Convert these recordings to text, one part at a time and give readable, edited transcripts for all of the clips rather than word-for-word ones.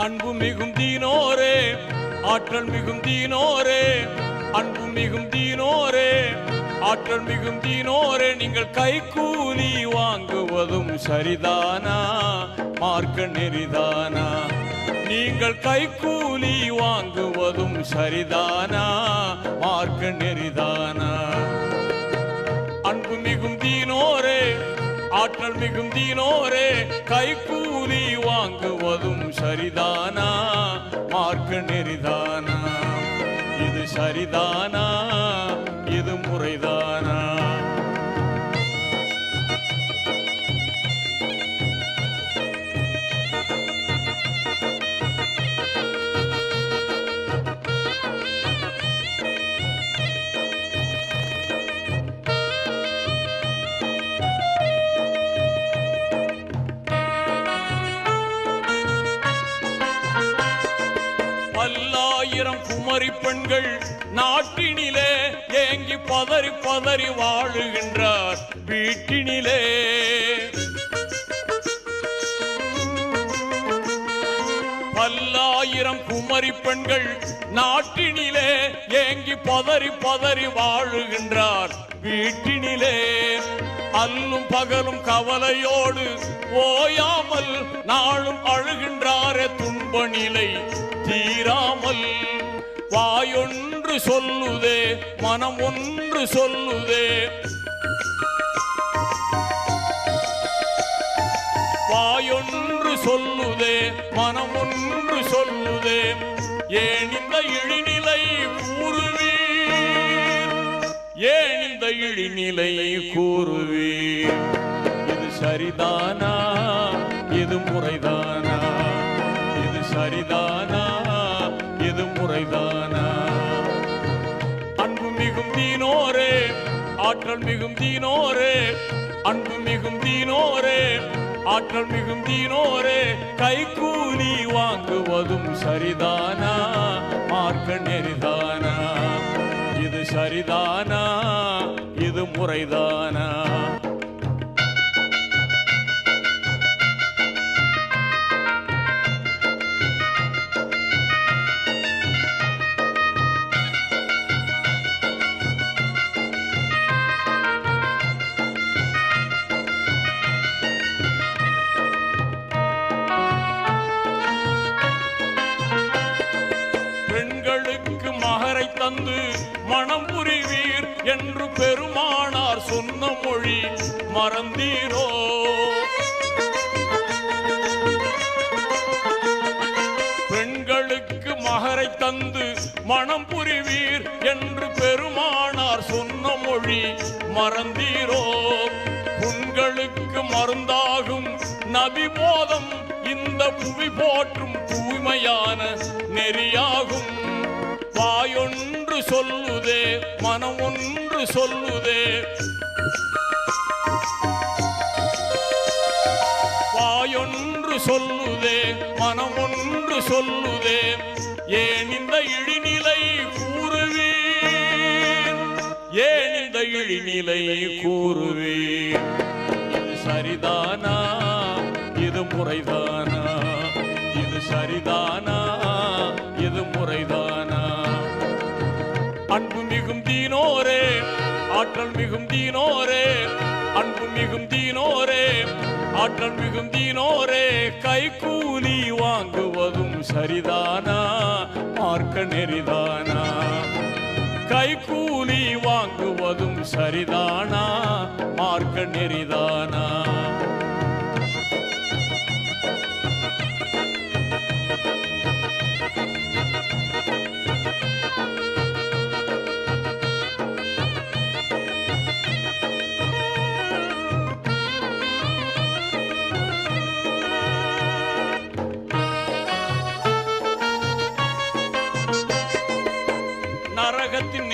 அன்பு மிகுந்தீனோரே, ஆற்றல் மிகுந்தீனோரே, அன்பு மிகுந்தீனோரே, ஆற்றல் மிகுந்தீனோரே, நீங்கள் கைக்கூலி வாங்குவதும் சரிதானா? மார்க்க நெறிதானா? நீங்கள் கைக்கூலி வாங்குவதும் சரிதானா? மார்க்க நெறிதானா? அன்பு மிகுந்தீனோரே, ஆற்றல் மிகுந்தீனோரே, கைக்கூலி வாங்குவதும் சரிதானா? மார்க்க நெறிதானா? இது சரிதானா? இது முறைதானா? பல்லாயிரம் குமரி பெண்கள் நாட்டினிலே ஏங்கி பதறி பதறி வாழுகின்றார் வீட்டினிலே. பல்லாயிரம் குமரி பெண்கள் நாட்டினிலே ஏங்கி பதறி பதறி வாழுகின்றார் வீட்டினிலே. அல்லும் பகலும் கவலையோடு ஓயாமல் நாளும் அழுகின்றாரே துன்ப நிலை தீராமல். வாயொன்று சொல்லுதே, மனம் ஒன்று சொல்லுதே, வாயொன்று சொல்லுதே, மனம் ஒன்று சொல்லுதே. ஏன் இந்த இழிநிலை கூறுவீர்? ஏன் இந்த இழிநிலை கூறுவீர்? இது சரிதானா? இது முறைதானா? இது சரிதானா? இது முறைதானா? அன்பு மிகுந்தீனோரே, ஆற்றல் மிகுந்தீனோரே, அன்பு மிகுந்தீனோரே, ஆற்றல் மிகுந்தீனோரே, கைக்கூலி வாங்குவதும் சரிதானா? மார்க்க நெறிதானா? இது சரிதானா? இது முறைதானா? பெண்களுக்கு மகரை தந்து மனம் புரிவீர் என்று பெருமானார் சொன்ன மொழி மறந்தீரோ? பெண்களுக்கு மகரை தந்து மனம் புரிவீர் என்று பெருமானார் சொன்ன மொழி மறந்தீரோ? புண்களுக்கு மருந்தாகும் நபி போதம் இந்த புவி போற்றும் தூய்மையான நெறியாகும். வாயொன்று சொல்லுதே, மனம் ஒன்று சொல்லுதே, வாயொன்று சொல்லுதே, மனம் ஒன்று சொல்லுதே. ஏன் இந்த இழிநிலை கூறுவீர்? ஏன் இந்த இழிநிலை கூறுவீர்? இது சரிதானா? இது முறைதானா? இது சரிதானா? இது முறைதானா? அன்பு மிகுந்தீனோரே, ஆற்றல் மிகுந்தீனோரே, அன்பு மிகுந்தீனோரே, ஆற்றல் மிகுந்தீனோரே, கைக்கூலி வாங்குவதும் சரிதானா? மார்க்க நெறிதானா? கைக்கூலி வாங்குவதும் சரிதானா? மார்க்க நெறிதானா?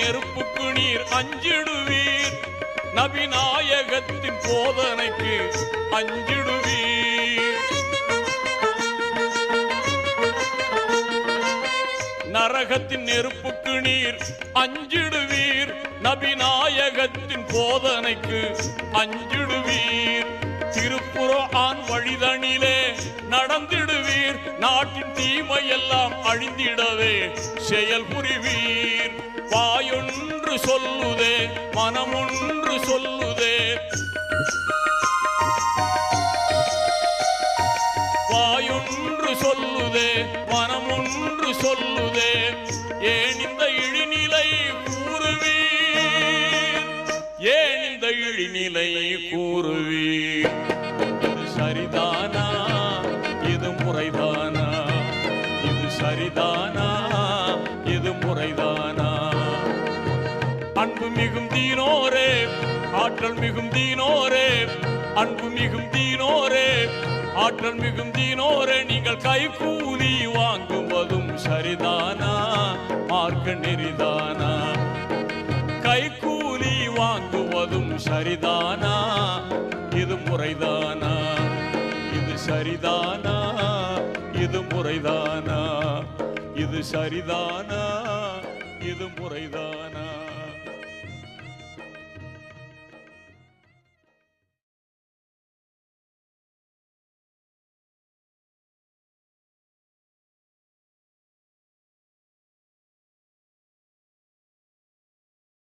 நெருப்புக்கு நீர் அஞ்சிடுவீர் நபிநாயகத்தின் போதனைக்கு அஞ்சிடுவீர் நரகத்தின் நெருப்புக்கு நீர் அஞ்சிடுவீர் நபிநாயகத்தின் போதனைக்கு அஞ்சிடுவீர் திருக்குர்ஆன் வழிதனிலே நடந்திடுவீர் நாட்டின் தீமையெல்லாம் அழிந்திடவே செயல் புரிவீர் வாயொன்று சொல்லுதே மனமொன்று சொல்லுதே வாயொன்று சொல்லுதே மனமொன்று சொல்லுதே ஏன் இந்த இழிநிலை கூறுவீர் ஏன் இந்த இழிநிலை கூறுவீர் இது சரிதானா இது முறைதானா இது சரிதானா இது முறைதானா அன்பு மிகும் தீனோரே ஆற்றல் மிகும் தீனோரே அன்பு மிகும் தீனோரே ஆற்றல் மிகும் தீனோரே நீங்கள் கைகூலி வாங்குவதும் சரிதானா மார்க்க நெறிதானா கைகூலி வாங்குவதும் சரிதானா இது முறைதானா இது சரிதானா இது முறைதானா இது சரிதானா இது முறைதானா